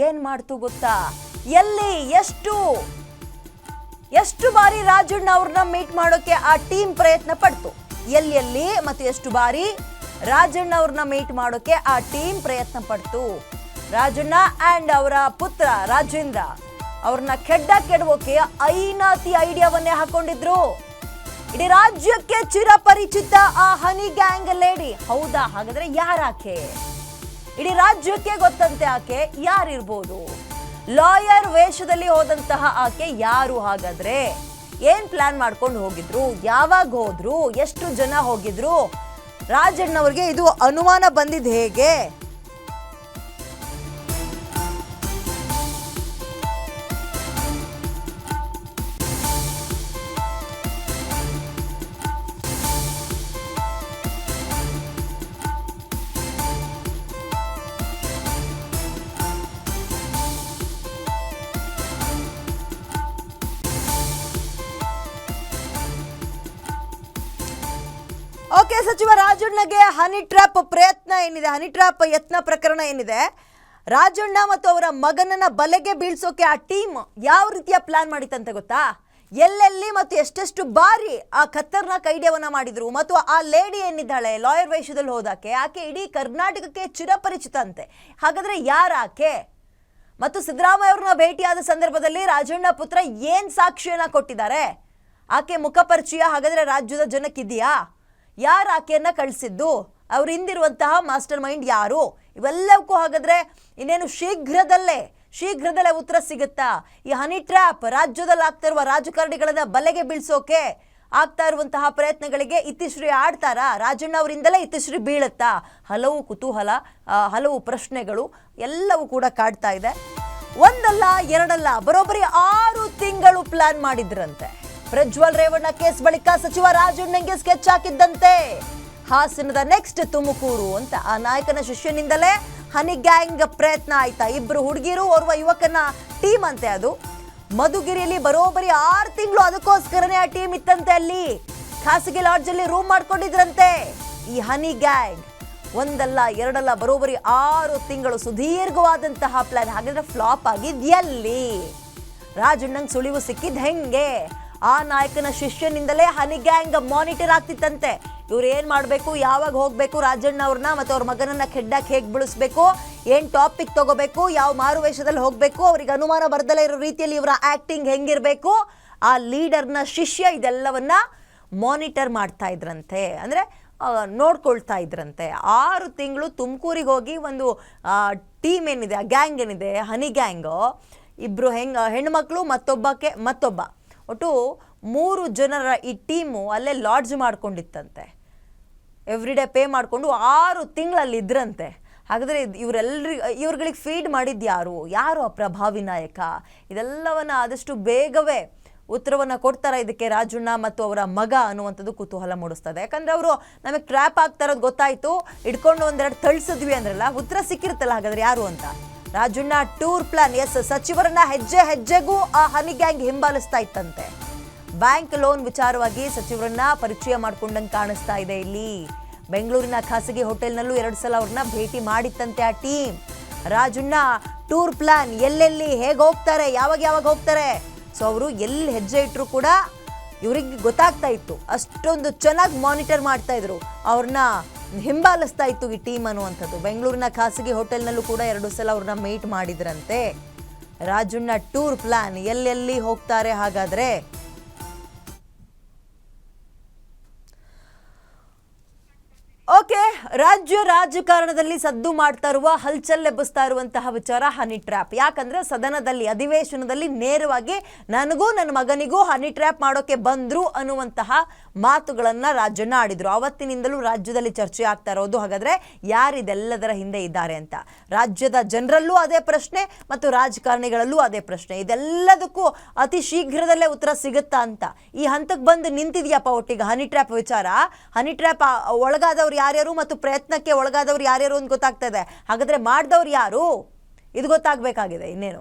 ಏನ್ ಮಾಡ್ತು ಗೊತ್ತಾ? ಎಲ್ಲಿ ಎಷ್ಟು ಬಾರಿ ರಾಜಣ್ಣ ಅವ್ರನ್ನ ಮೀಟ್ ಮಾಡೋಕೆ ಆ ಟೀಮ್ ಪ್ರಯತ್ನ ಪಡ್ತು? ಎಲ್ಲಿ ಮತ್ತು ಎಷ್ಟು ಬಾರಿ ರಾಜಣ್ಣ ಅವ್ರನ್ನ ಮೀಟ್ ಮಾಡೋಕೆ ಆ ಟೀಮ್ ಪ್ರಯತ್ನ ಪಡ್ತು? ರಾಜಣ್ಣ ಅಂಡ್ ಅವರ ಪುತ್ರ ರಾಜೇಂದ್ರ ಅವ್ರನ್ನ ಕೆಡವೋಕೆ ಐನಾತಿ ಐಡಿಯಾವನ್ನೇ ಹಾಕೊಂಡಿದ್ರು. ಇಡೀ ರಾಜ್ಯಕ್ಕೆ ಚಿರಪರಿಚಿತ ಆ ಹನಿ ಗ್ಯಾಂಗ್ ಲೇಡಿ. ಹೌದಾ? ಹಾಗಾದ್ರೆ ಯಾರಾಕೆ? ಇಡೀ ರಾಜ್ಯಕ್ಕೆ ಗೊತ್ತಂತೆ ಆಕೆ ಯಾರಿರ್ಬೋದು. ಲಾಯರ್ ವೇಷದಲ್ಲಿ ಹೋದಂತಹ ಆಕೆ ಯಾರು? ಹಾಗಾದ್ರೆ ಏನ್ ಪ್ಲಾನ್ ಮಾಡ್ಕೊಂಡು ಹೋಗಿದ್ರು? ಯಾವಾಗ ಹೋದ್ರು? ಎಷ್ಟು ಜನ ಹೋಗಿದ್ರು? ರಾಜಣ್ಣವ್ರಿಗೆ ಇದು ಅನುಮಾನ ಬಂದಿದ್ ಹೇಗೆ? ಓಕೆ, ಸಚಿವ ರಾಜಣ್ಣಗೆ ಹನಿ ಟ್ರ್ಯಾಪ್ ಪ್ರಯತ್ನ ಏನಿದೆ, ಹನಿ ಟ್ರ್ಯಾಪ್ ಯತ್ನ ಪ್ರಕರಣ ಏನಿದೆ, ರಾಜಣ್ಣ ಮತ್ತು ಅವರ ಮಗನನ್ನ ಬಲೆಗೆ ಬೀಳ್ಸೋಕೆ ಆ ಟೀಮ್ ಯಾವ ರೀತಿಯ ಪ್ಲಾನ್ ಮಾಡಿತ್ತಂತೆ ಗೊತ್ತಾ? ಎಲ್ಲೆಲ್ಲಿ ಮತ್ತು ಎಷ್ಟೆಷ್ಟು ಬಾರಿ ಆ ಖತರ್ನಾಕ್ ಐಡಿಯಾವನ್ನ ಮಾಡಿದ್ರು. ಮತ್ತು ಆ ಲೇಡಿ ಏನಿದ್ದಾಳೆ ಲಾಯರ್ ವೇಷದಲ್ಲಿ ಹೋದಾಕೆ, ಆಕೆ ಇಡೀ ಕರ್ನಾಟಕಕ್ಕೆ ಚಿರಪರಿಚಿತ ಅಂತೆ. ಹಾಗಾದ್ರೆ ಯಾರಾಕೆ? ಮತ್ತು ಸಿದ್ದರಾಮಯ್ಯ ಅವ್ರನ್ನ ಭೇಟಿಯಾದ ಸಂದರ್ಭದಲ್ಲಿ ರಾಜಣ್ಣ ಪುತ್ರ ಏನ್ ಸಾಕ್ಷಿಯನ್ನ ಕೊಟ್ಟಿದ್ದಾರೆ? ಆಕೆ ಮುಖಪರಿಚಯ ಹಾಗಾದ್ರೆ ರಾಜ್ಯದ ಜನಕ್ಕಿದೆಯಾ? ಯಾರು ಆಕೆಯನ್ನ ಕಳಿಸಿದ್ದು? ಅವ್ರ ಹಿಂದಿರುವಂತಹ ಮಾಸ್ಟರ್ ಮೈಂಡ್ ಯಾರು? ಇವೆಲ್ಲವಕ್ಕೂ ಹಾಗಾದ್ರೆ ಇನ್ನೇನು ಶೀಘ್ರದಲ್ಲೇ ಉತ್ತರ ಸಿಗುತ್ತಾ? ಈ ಹನಿ ಟ್ರ್ಯಾಪ್ ರಾಜ್ಯದಲ್ಲಿ ಆಗ್ತಾ ಇರುವ ರಾಜಕಾರಣಿಗಳನ್ನ ಬಲೆಗೆ ಬೀಳ್ಸೋಕೆ ಆಗ್ತಾ ಇರುವಂತಹ ಪ್ರಯತ್ನಗಳಿಗೆ ಇತಿಶ್ರೀ ಆಡ್ತಾರಾ? ರಾಜಣ್ಣ ಅವರಿಂದಲೇ ಇತಿಶ್ರೀ ಬೀಳುತ್ತಾ? ಹಲವು ಕುತೂಹಲ, ಹಲವು ಪ್ರಶ್ನೆಗಳು ಎಲ್ಲವೂ ಕೂಡ ಕಾಡ್ತಾ ಇದೆ. ಒಂದಲ್ಲ ಎರಡಲ್ಲ, ಬರೋಬ್ಬರಿ 6 ತಿಂಗಳು ಪ್ಲಾನ್ ಮಾಡಿದ್ರಂತೆ. ಪ್ರಜ್ವಲ್ ರೇವಣ್ಣ ಕೇಸ್ ಬಳಿಕ ಸಚಿವ ರಾಜಣ್ಣಂಗೆ ಸ್ಕೆಚ್ ಹಾಕಿದ್ದಂತೆ. ಹಾಸನದ ನೆಕ್ಸ್ಟ್ ತುಮಕೂರು ಅಂತ ಆ ನಾಯಕನ ಶಿಷ್ಯನಿಂದಲೇ ಹನಿ ಗ್ಯಾಂಗ್ ಪ್ರಯತ್ನ ಆಯ್ತಾ? 2 ಹುಡುಗಿರು, ಓರ್ವ ಯುವಕನ ಟೀಮ್ ಅಂತೆ ಅದು. ಮಧುಗಿರಿಯಲ್ಲಿ ಬರೋಬ್ಬರಿ 6 ತಿಂಗಳು ಅದಕ್ಕೋಸ್ಕರನೇ ಆ ಟೀಮ್ ಇತ್ತಂತೆ. ಅಲ್ಲಿ ಖಾಸಗಿ ಲಾಡ್ಜಲ್ಲಿ ರೂಮ್ ಮಾಡ್ಕೊಂಡಿದ್ರಂತೆ ಈ ಹನಿ ಗ್ಯಾಂಗ್. ಒಂದಲ್ಲ ಎರಡಲ್ಲ, ಬರೋಬ್ಬರಿ 6 ತಿಂಗಳು ಸುದೀರ್ಘವಾದಂತಹ ಪ್ಲಾನ್. ಹಾಗಾದ್ರೆ ಫ್ಲಾಪ್ ಆಗಿದ್ಯಲ್ಲಿ? ರಾಜಣ್ಣಂಗೆ ಸುಳಿವು ಸಿಕ್ಕಿದ್ ಹೆಂಗೆ? ಆ ನಾಯಕನ ಶಿಷ್ಯನಿಂದಲೇ ಹನಿ ಗ್ಯಾಂಗ್ ಮಾನಿಟರ್ ಆಗ್ತಿತ್ತಂತೆ. ಇವ್ರು ಏನ್ ಮಾಡಬೇಕು, ಯಾವಾಗ ಹೋಗ್ಬೇಕು, ರಾಜಣ್ಣ ಅವ್ರನ್ನ ಮತ್ತು ಅವ್ರ ಮಗನನ್ನ ಕೆಡ್ಡಕ್ಕೆ ಹೇಗೆ ಬಿಳಿಸ್ಬೇಕು, ಏನ್ ಟಾಪಿಕ್ ತಗೋಬೇಕು, ಯಾವ ಮಾರುವೇಷದಲ್ಲಿ ಹೋಗ್ಬೇಕು, ಅವ್ರಿಗೆ ಅನುಮಾನ ಬರ್ದಲೇ ಇರೋ ರೀತಿಯಲ್ಲಿ ಇವರ ಆಕ್ಟಿಂಗ್ ಹೆಂಗಿರ್ಬೇಕು, ಆ ಲೀಡರ್ನ ಶಿಷ್ಯ ಇದೆಲ್ಲವನ್ನ ಮಾನಿಟರ್ ಮಾಡ್ತಾ ಇದ್ರಂತೆ. ಅಂದ್ರೆ ನೋಡ್ಕೊಳ್ತಾ ಇದ್ರಂತೆ. 6 ತಿಂಗಳು ತುಮಕೂರಿಗೆ ಹೋಗಿ ಒಂದು ಟೀಮ್ ಏನಿದೆ, ಆ ಗ್ಯಾಂಗ್ ಏನಿದೆ ಹನಿ ಗ್ಯಾಂಗು, 2 ಹೆಣ್ಮಕ್ಳು ಮತ್ತೊಬ್ಬ ಒಟ್ಟು 3 ಜನರ ಈ ಟೀಮು ಅಲ್ಲೇ ಲಾಡ್ಜ್ ಮಾಡ್ಕೊಂಡಿತ್ತಂತೆ. ಎವ್ರಿಡೇ ಪೇ ಮಾಡಿಕೊಂಡು 6 ತಿಂಗಳಲ್ಲಿ ಇದ್ರಂತೆ. ಹಾಗಾದರೆ ಇವ್ರುಗಳಿಗೆ ಫೀಡ್ ಮಾಡಿದ್ದು ಯಾರು ಆ ಪ್ರಭಾವಿ ನಾಯಕ? ಇದೆಲ್ಲವನ್ನ ಆದಷ್ಟು ಬೇಗವೇ ಉತ್ತರವನ್ನು ಕೊಡ್ತಾರೆ ಇದಕ್ಕೆ ರಾಜಣ್ಣ ಮತ್ತು ಅವರ ಮಗ ಅನ್ನುವಂಥದ್ದು ಕುತೂಹಲ ಮೂಡಿಸ್ತದೆ. ಯಾಕಂದರೆ ಅವರು ನಮಗೆ ಟ್ರ್ಯಾಪ್ ಆಗ್ತಾ ಇರೋದು ಗೊತ್ತಾಯಿತು, ಇಟ್ಕೊಂಡು ಒಂದೆರಡು ತಳಿಸಿದ್ವಿ ಅಂದ್ರಲ್ಲ, ಉತ್ತರ ಸಿಕ್ಕಿರುತ್ತಲ್ಲ ಹಾಗಾದ್ರೆ ಯಾರು ಅಂತ. ರಾಜಣ್ಣ ಟೂರ್ ಪ್ಲಾನ್, ಎಸ್, ಸಚಿವರನ್ನ ಹೆಜ್ಜೆಗೂ ಆ ಹನಿ ಗ್ಯಾಂಗ್ ಹಿಂಬಾಲಿಸ್ತಾ ಇತ್ತಂತೆ. ಬ್ಯಾಂಕ್ ಲೋನ್ ವಿಚಾರವಾಗಿ ಸಚಿವರನ್ನ ಪರಿಚಯ ಮಾಡ್ಕೊಂಡಂಗೆ ಕಾಣಿಸ್ತಾ ಇದೆ. ಇಲ್ಲಿ ಬೆಂಗಳೂರಿನ ಖಾಸಗಿ ಹೋಟೆಲ್ನಲ್ಲೂ 2 ಸಲ ಅವ್ರನ್ನ ಭೇಟಿ ಮಾಡಿತ್ತಂತೆ ಆ ಟೀಮ್. ರಾಜಣ್ಣ ಟೂರ್ ಪ್ಲಾನ್, ಎಲ್ಲೆಲ್ಲಿ ಹೇಗೆ ಹೋಗ್ತಾರೆ, ಯಾವಾಗ ಹೋಗ್ತಾರೆ, ಸೊ ಅವರು ಎಲ್ಲಿ ಹೆಜ್ಜೆ ಇಟ್ಟರು ಕೂಡ ಇವ್ರಿಗೆ ಗೊತ್ತಾಗ್ತಾ ಇತ್ತು. ಅಷ್ಟೊಂದು ಚೆನ್ನಾಗಿ ಮಾನಿಟರ್ ಮಾಡ್ತಾ ಇದ್ರು, ಅವ್ರನ್ನ ಹಿಂಬಾಲಿಸ್ತಾ ಇತ್ತು ಈ ಟೀಮ್ ಅನ್ನುವಂಥದ್ದು. ಬೆಂಗಳೂರಿನ ಖಾಸಗಿ ಹೋಟೆಲ್ನಲ್ಲೂ ಕೂಡ 2 ಸಲ ಅವ್ರನ್ನ ಮೀಟ್ ಮಾಡಿದ್ರಂತೆ. ರಾಜಣ್ಣ ಟೂರ್ ಪ್ಲಾನ್, ಎಲ್ಲೆಲ್ಲಿ ಹೋಗ್ತಾರೆ ಹಾಗಾದ್ರೆ? ಓಕೆ, ರಾಜ್ಯ ರಾಜಕಾರಣದಲ್ಲಿ ಸದ್ದು ಮಾಡ್ತಾ ಇರುವ, ಹಲ್ಚಲ್ ಎಬ್ಬಿಸ್ತಾ ಇರುವಂತಹ ವಿಚಾರ ಹನಿ ಟ್ರ್ಯಾಪ್. ಯಾಕಂದ್ರೆ ಸದನದಲ್ಲಿ, ಅಧಿವೇಶನದಲ್ಲಿ ನೇರವಾಗಿ ನನಗೂ ನನ್ನ ಮಗನಿಗೂ ಹನಿ ಟ್ರ್ಯಾಪ್ ಮಾಡೋಕೆ ಬಂದ್ರು ಅನ್ನುವಂತಹ ಮಾತುಗಳನ್ನ ರಾಜಣ್ಣ ಆಡಿದ್ರು. ಅವತ್ತಿನಿಂದಲೂ ರಾಜ್ಯದಲ್ಲಿ ಚರ್ಚೆ ಆಗ್ತಾ ಇರೋದು ಹಾಗಾದ್ರೆ ಯಾರಿದೆಲ್ಲದರ ಹಿಂದೆ ಇದ್ದಾರೆ ಅಂತ. ರಾಜ್ಯದ ಜನರಲ್ಲೂ ಅದೇ ಪ್ರಶ್ನೆ ಮತ್ತು ರಾಜಕಾರಣಿಗಳಲ್ಲೂ ಅದೇ ಪ್ರಶ್ನೆ. ಇದೆಲ್ಲದಕ್ಕೂ ಅತಿ ಶೀಘ್ರದಲ್ಲೇ ಉತ್ತರ ಸಿಗುತ್ತಾ ಅಂತ ಈ ಹಂತಕ್ಕೆ ಬಂದು ನಿಂತಿದೆಯಪ್ಪ ಒಟ್ಟಿಗೆ ಹನಿ ಟ್ರ್ಯಾಪ್ ವಿಚಾರ. ಹನಿ ಟ್ರ್ಯಾಪ್ ಒಳಗಾದವ್ರು ಯಾರ್ಯಾರು ಮತ್ತು ಪ್ರಯತ್ನಕ್ಕೆ ಒಳಗಾದವ್ರು ಯಾರ್ಯಾರು ಅಂತ ಗೊತ್ತಾಗ್ತಾ ಇದೆ. ಹಾಗಾದ್ರೆ ಮಾಡಿದವ್ರು ಯಾರು, ಇದು ಗೊತ್ತಾಗಬೇಕಾಗಿದೆ ಇನ್ನೇನು.